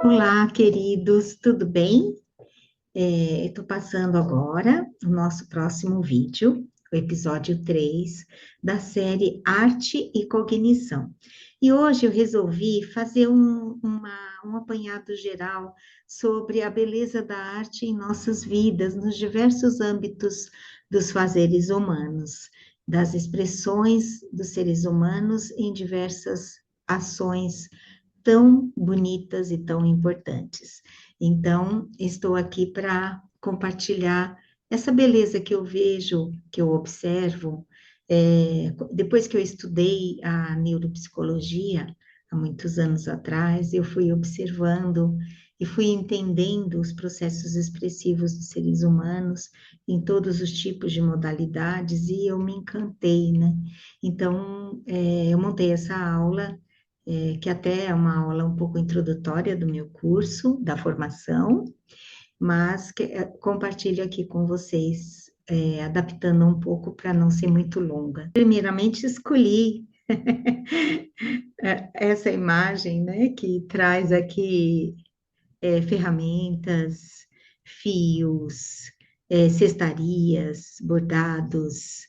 Olá, queridos, tudo bem? Estou passando agora o nosso próximo vídeo, o episódio 3 da série Arte e Cognição. E hoje eu resolvi fazer um apanhado geral sobre a beleza da arte em nossas vidas, nos diversos âmbitos dos fazeres humanos, das expressões dos seres humanos em diversas ações tão bonitas e tão importantes. Então, estou aqui para compartilhar essa beleza que eu vejo, que eu observo. Depois que eu estudei a neuropsicologia, há muitos anos atrás, eu fui observando e fui entendendo os processos expressivos dos seres humanos em todos os tipos de modalidades e eu me encantei, né? Então, eu montei essa aula que até é uma aula um pouco introdutória do meu curso, da formação, mas que, compartilho aqui com vocês, adaptando um pouco para não ser muito longa. Primeiramente, escolhi essa imagem, né, que traz aqui ferramentas, fios, cestarias, bordados,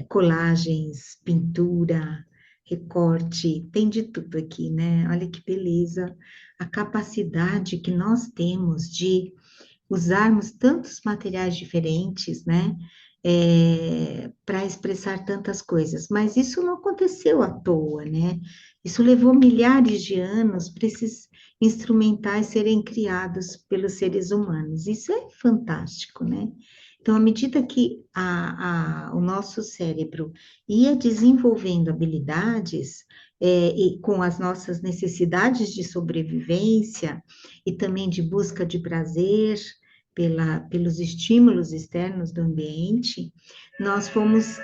colagens, pintura, recorte, tem de tudo aqui, né? Olha que beleza, a capacidade que nós temos de usarmos tantos materiais diferentes, né? Para expressar tantas coisas, mas isso não aconteceu à toa, né? Isso levou milhares de anos para esses instrumentais serem criados pelos seres humanos. Isso é fantástico, né? Então, à medida que o nosso cérebro ia desenvolvendo habilidades, e com as nossas necessidades de sobrevivência e também de busca de prazer, pelos estímulos externos do ambiente, nós fomos,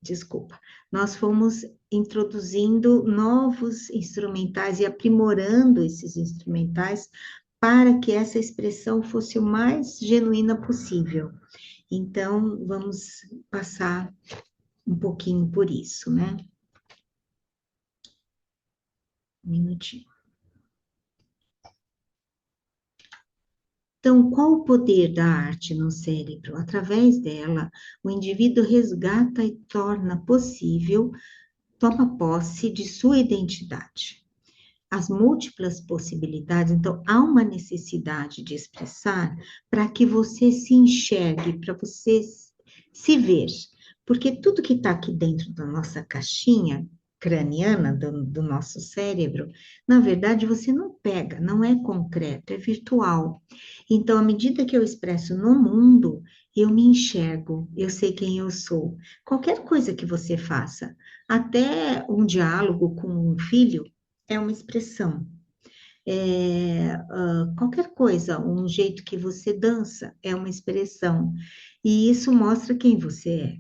desculpa, nós fomos introduzindo novos instrumentais e aprimorando esses instrumentais para que essa expressão fosse o mais genuína possível. Então, vamos passar um pouquinho por isso, né? Um minutinho. Então, qual o poder da arte no cérebro? Através dela, o indivíduo resgata e torna possível, toma posse de sua identidade. As múltiplas possibilidades, então, há uma necessidade de expressar para que você se enxergue, para você se ver, porque tudo que está aqui dentro da nossa caixinha craniana, do nosso cérebro, na verdade você não pega, não é concreto, é virtual. Então, à medida que eu expresso no mundo, eu me enxergo, eu sei quem eu sou. Qualquer coisa que você faça, até um diálogo com um filho, é uma expressão. Qualquer coisa, um jeito que você dança é uma expressão. E isso mostra quem você é.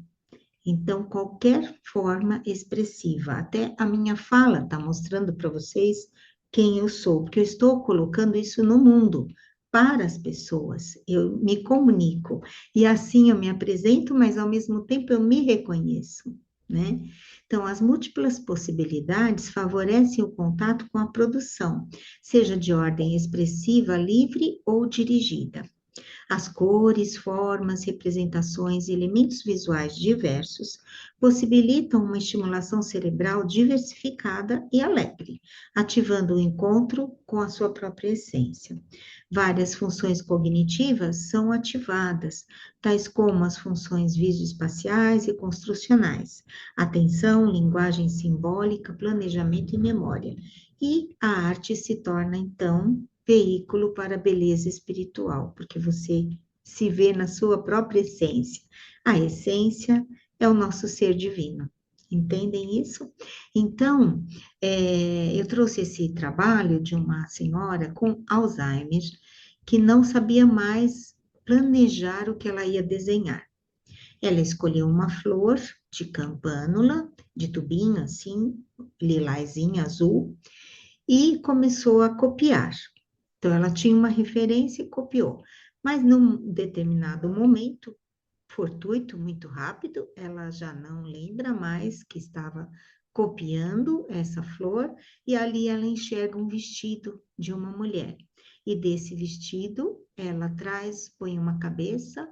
Então, qualquer forma expressiva, até a minha fala está mostrando para vocês quem eu sou, porque eu estou colocando isso no mundo, para as pessoas. Eu me comunico e assim eu me apresento, mas ao mesmo tempo eu me reconheço, né? Então, as múltiplas possibilidades favorecem o contato com a produção, seja de ordem expressiva, livre ou dirigida. As cores, formas, representações e elementos visuais diversos possibilitam uma estimulação cerebral diversificada e alegre, ativando o encontro com a sua própria essência. Várias funções cognitivas são ativadas, tais como as funções visoespaciais e construcionais, atenção, linguagem simbólica, planejamento e memória. E a arte se torna, então, veículo para a beleza espiritual, porque você se vê na sua própria essência. A essência é o nosso ser divino. Entendem isso? Então, eu trouxe esse trabalho de uma senhora com Alzheimer que não sabia mais planejar o que ela ia desenhar. Ela escolheu uma flor de campânula, de tubinho assim, lilazinha, azul, e começou a copiar. Então, ela tinha uma referência e copiou. Mas, num determinado momento, fortuito, muito rápido, ela já não lembra mais que estava copiando essa flor, e ali ela enxerga um vestido de uma mulher. E desse vestido, ela traz, põe uma cabeça,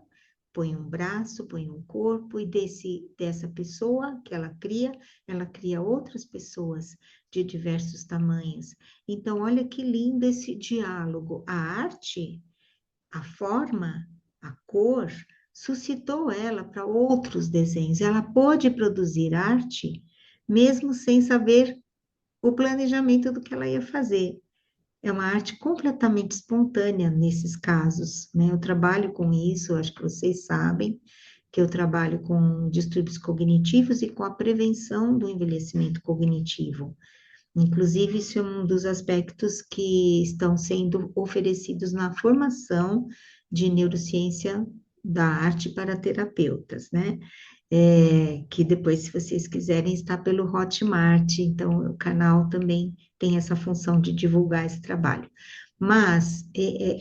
põe um braço, põe um corpo, e dessa pessoa que ela cria outras pessoas de diversos tamanhos. Então, olha que lindo esse diálogo. A arte, a forma, a cor, suscitou ela para outros desenhos. Ela pôde produzir arte mesmo sem saber o planejamento do que ela ia fazer. É uma arte completamente espontânea nesses casos, né? Eu trabalho com isso, acho que vocês sabem que eu trabalho com distúrbios cognitivos e com a prevenção do envelhecimento cognitivo. Inclusive, isso é um dos aspectos que estão sendo oferecidos na formação de neurociência da arte para terapeutas, né? Que depois, se vocês quiserem, está pelo Hotmart, então o canal também tem essa função de divulgar esse trabalho. Mas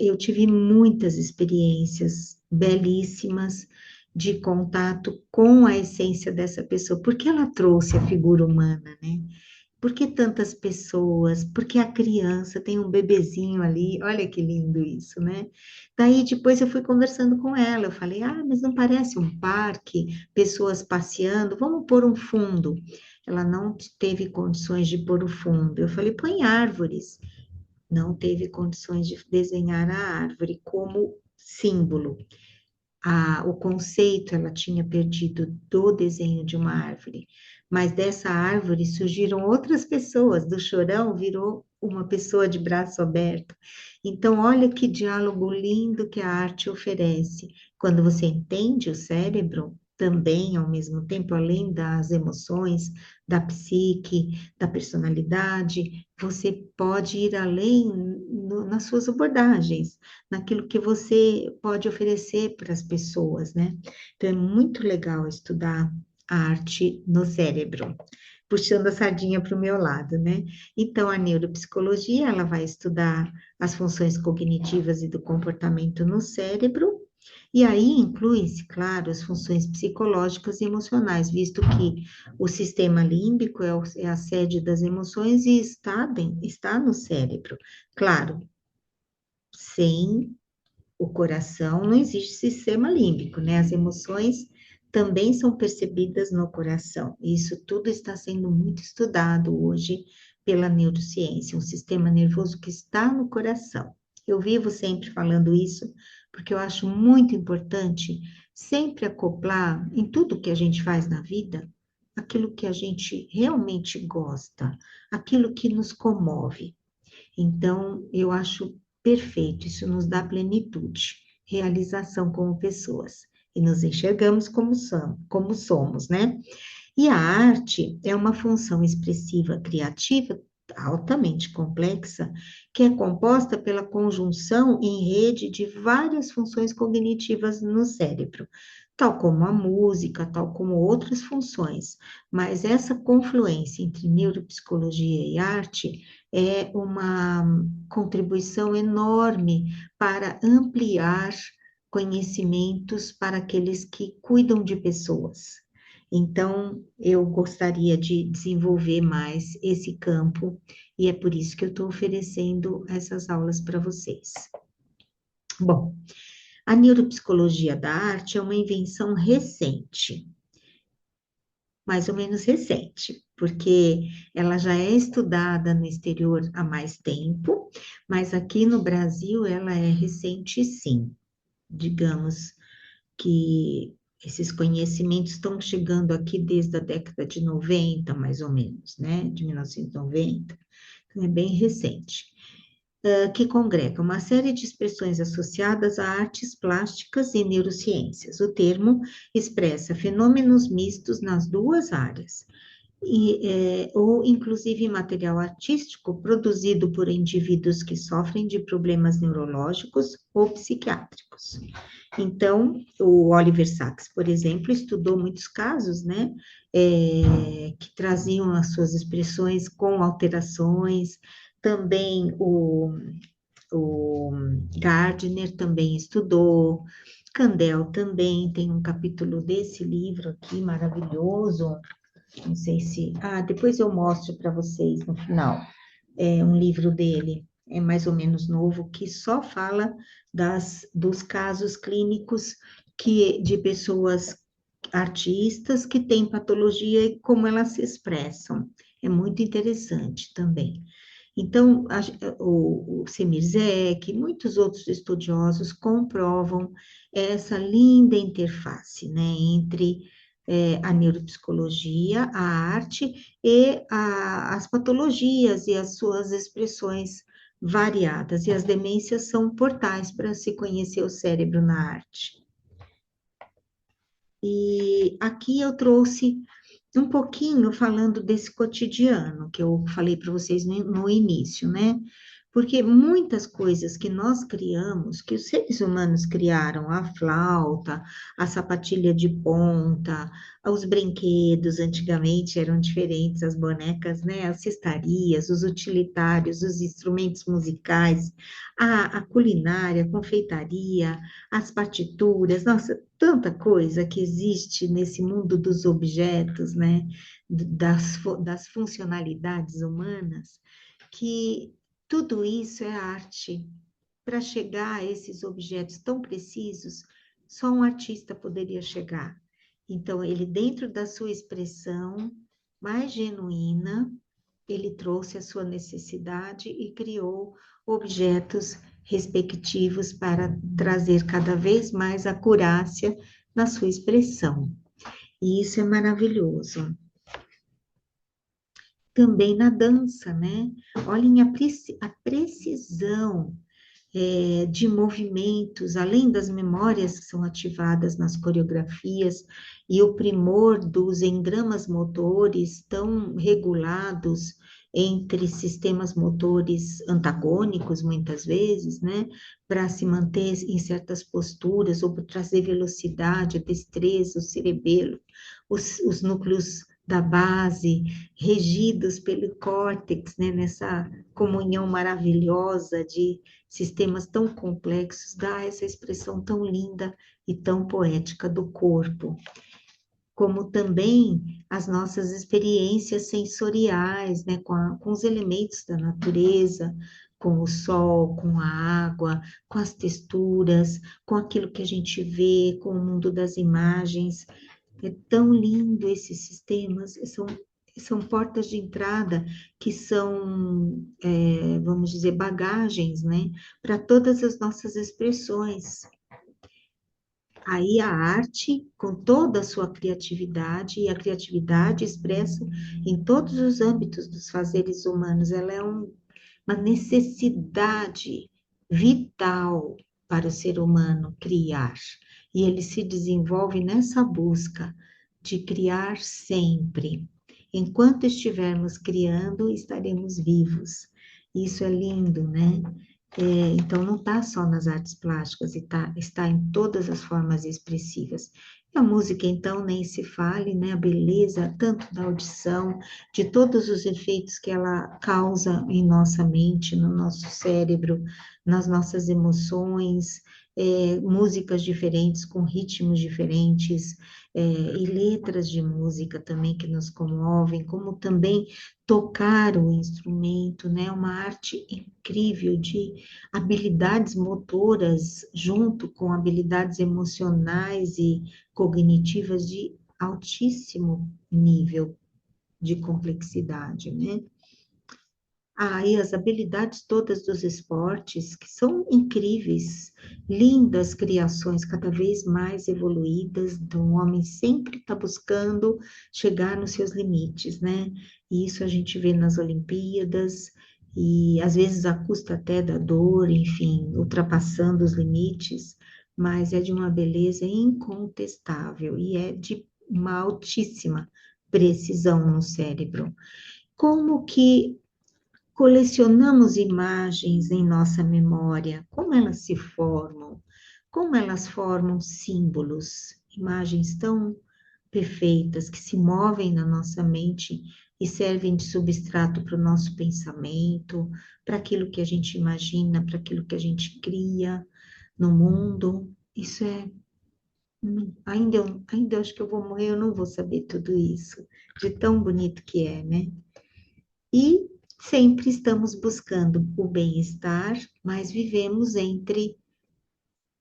eu tive muitas experiências belíssimas de contato com a essência dessa pessoa, porque ela trouxe a figura humana, né? Por que tantas pessoas? Porque a criança tem um bebezinho ali, olha que lindo isso, né? Daí depois eu fui conversando com ela, eu falei, mas não parece um parque, pessoas passeando, vamos pôr um fundo. Ela não teve condições de pôr o fundo. Eu falei, põe árvores. Não teve condições de desenhar a árvore como símbolo. O conceito ela tinha perdido do desenho de uma árvore, mas dessa árvore surgiram outras pessoas, do chorão virou uma pessoa de braço aberto. Então, olha que diálogo lindo que a arte oferece. Quando você entende o cérebro, também, ao mesmo tempo, além das emoções, da psique, da personalidade, você pode ir além nas suas abordagens, naquilo que você pode oferecer para as pessoas, né? Então, é muito legal estudar a arte no cérebro, puxando a sardinha para o meu lado, né? Então, a neuropsicologia, ela vai estudar as funções cognitivas e do comportamento no cérebro, e aí inclui-se, claro, as funções psicológicas e emocionais, visto que o sistema límbico é a sede das emoções e está no cérebro. Claro, sem o coração não existe sistema límbico, né? As emoções também são percebidas no coração. E isso tudo está sendo muito estudado hoje pela neurociência, um sistema nervoso que está no coração. Eu vivo sempre falando isso, porque eu acho muito importante sempre acoplar em tudo que a gente faz na vida aquilo que a gente realmente gosta, aquilo que nos comove. Então, eu acho perfeito, isso nos dá plenitude, realização como pessoas, e nos enxergamos como somos, né? E a arte é uma função expressiva criativa altamente complexa, que é composta pela conjunção em rede de várias funções cognitivas no cérebro, tal como a música, tal como outras funções. Mas essa confluência entre neuropsicologia e arte é uma contribuição enorme para ampliar conhecimentos para aqueles que cuidam de pessoas. Então, eu gostaria de desenvolver mais esse campo, e é por isso que eu estou oferecendo essas aulas para vocês. Bom, a neuropsicologia da arte é uma invenção recente, mais ou menos recente, porque ela já é estudada no exterior há mais tempo, mas aqui no Brasil ela é recente, sim. Digamos que esses conhecimentos estão chegando aqui desde a década de 90, mais ou menos, né? De 1990, então é bem recente. Que congrega uma série de expressões associadas a artes plásticas e neurociências. O termo expressa fenômenos mistos nas duas áreas, ou inclusive material artístico produzido por indivíduos que sofrem de problemas neurológicos ou psiquiátricos. Então, o Oliver Sacks, por exemplo, estudou muitos casos, né, que traziam as suas expressões com alterações. Também o Gardner também estudou, Candel também tem um capítulo desse livro aqui maravilhoso, Não sei se. Ah, depois eu mostro para vocês no final. É um livro dele, é mais ou menos novo, que só fala dos casos clínicos de pessoas artistas que têm patologia e como elas se expressam. É muito interessante também. Então, o Semir Zek e muitos outros estudiosos comprovam essa linda interface, né, entre a neuropsicologia, a arte e as patologias e as suas expressões variadas. E as demências são portais para se conhecer o cérebro na arte. E aqui eu trouxe um pouquinho falando desse cotidiano que eu falei para vocês no início, né? Porque muitas coisas que nós criamos, que os seres humanos criaram, a flauta, a sapatilha de ponta, os brinquedos antigamente eram diferentes, as bonecas, né? As cestarias, os utilitários, os instrumentos musicais, a culinária, a confeitaria, as partituras, nossa, tanta coisa que existe nesse mundo dos objetos, né? Das funcionalidades humanas, que tudo isso é arte. Para chegar a esses objetos tão precisos, só um artista poderia chegar. Então, ele, dentro da sua expressão mais genuína, ele trouxe a sua necessidade e criou objetos respectivos para trazer cada vez mais acurácia na sua expressão. E isso é maravilhoso. Também na dança, né? Olhem a precisão de movimentos, além das memórias que são ativadas nas coreografias e o primor dos engramas motores tão regulados entre sistemas motores antagônicos, muitas vezes, né, para se manter em certas posturas ou para trazer velocidade, a destreza, o cerebelo, os núcleos da base, regidos pelo córtex, né, nessa comunhão maravilhosa de sistemas tão complexos, dá essa expressão tão linda e tão poética do corpo, como também as nossas experiências sensoriais, né, com os elementos da natureza, com o sol, com a água, com as texturas, com aquilo que a gente vê, com o mundo das imagens. É tão lindo esses sistemas, são portas de entrada que são, vamos dizer, bagagens, né, para todas as nossas expressões. Aí a arte, com toda a sua criatividade, e a criatividade expressa em todos os âmbitos dos fazeres humanos, ela é uma necessidade vital para o ser humano criar. E ele se desenvolve nessa busca de criar sempre. Enquanto estivermos criando, estaremos vivos. Isso é lindo, né? Então, não está só nas artes plásticas, está em todas as formas expressivas. E a música, então, nem se fale, né? A beleza, tanto da audição, de todos os efeitos que ela causa em nossa mente, no nosso cérebro, nas nossas emoções, músicas diferentes, com ritmos diferentes, e letras de música também que nos comovem, como também tocar o instrumento, né? Uma arte incrível de habilidades motoras junto com habilidades emocionais e cognitivas de altíssimo nível de complexidade, né? E as habilidades todas dos esportes, que são incríveis, lindas criações, cada vez mais evoluídas, então o homem sempre está buscando chegar nos seus limites, né? E isso a gente vê nas Olimpíadas, e às vezes à custa até da dor, enfim, ultrapassando os limites, mas é de uma beleza incontestável e é de uma altíssima precisão no cérebro. Como que colecionamos imagens em nossa memória, como elas se formam, como elas formam símbolos, imagens tão perfeitas que se movem na nossa mente e servem de substrato para o nosso pensamento, para aquilo que a gente imagina, para aquilo que a gente cria no mundo. Isso é Ainda eu acho que eu vou morrer, eu não vou saber tudo isso, de tão bonito que é, né? E sempre estamos buscando o bem-estar, mas vivemos entre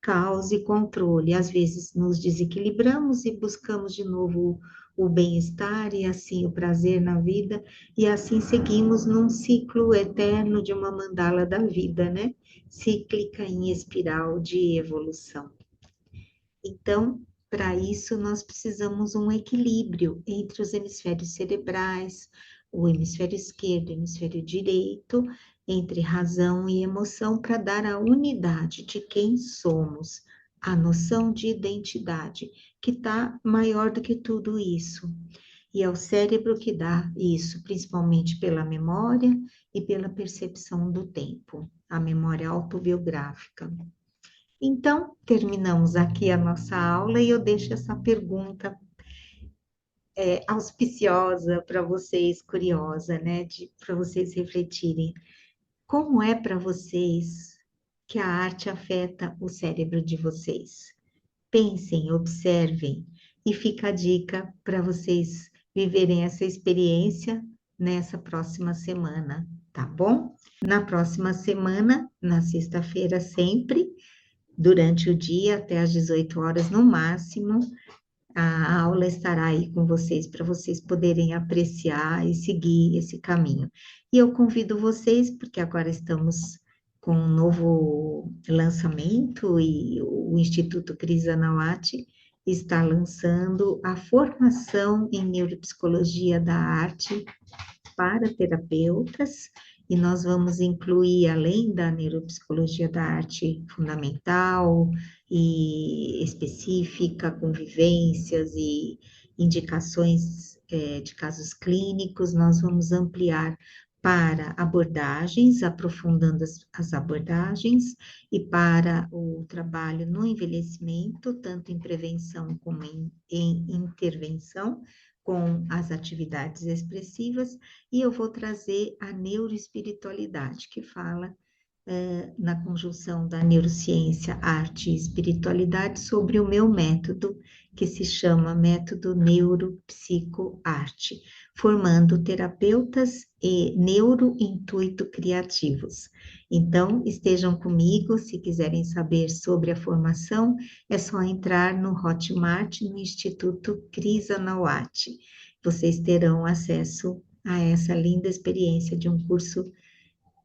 caos e controle. Às vezes nos desequilibramos e buscamos de novo o bem-estar e assim o prazer na vida, e assim seguimos num ciclo eterno de uma mandala da vida, né? Cíclica em espiral de evolução. Então, para isso, nós precisamos um equilíbrio entre os hemisférios cerebrais, o hemisfério esquerdo, o hemisfério direito, entre razão e emoção, para dar a unidade de quem somos, a noção de identidade, que está maior do que tudo isso. E é o cérebro que dá isso, principalmente pela memória e pela percepção do tempo, a memória autobiográfica. Então, terminamos aqui a nossa aula e eu deixo essa pergunta auspiciosa para vocês, curiosa, né? Para vocês refletirem. Como é para vocês que a arte afeta o cérebro de vocês? Pensem, observem e fica a dica para vocês viverem essa experiência nessa próxima semana, tá bom? Na próxima semana, na sexta-feira sempre, durante o dia, até às 18 horas no máximo, a aula estará aí com vocês para vocês poderem apreciar e seguir esse caminho. E eu convido vocês, porque agora estamos com um novo lançamento e o Instituto Cris Anawati está lançando a formação em neuropsicologia da arte para terapeutas, e nós vamos incluir, além da neuropsicologia da arte fundamental e específica, convivências e indicações de casos clínicos, nós vamos ampliar para abordagens, aprofundando as abordagens, e para o trabalho no envelhecimento, tanto em prevenção como em intervenção, com as atividades expressivas, e eu vou trazer a neuroespiritualidade, que fala na conjunção da neurociência, arte e espiritualidade sobre o meu método, que se chama Método Neuropsicoarte, formando terapeutas e neurointuito criativos. Então, estejam comigo, se quiserem saber sobre a formação, é só entrar no Hotmart, no Instituto Cris Anawati. Vocês terão acesso a essa linda experiência de um curso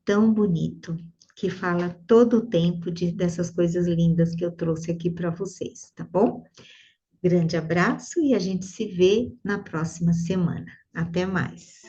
tão bonito, que fala todo o tempo dessas coisas lindas que eu trouxe aqui para vocês, tá bom? Grande abraço e a gente se vê na próxima semana. Até mais!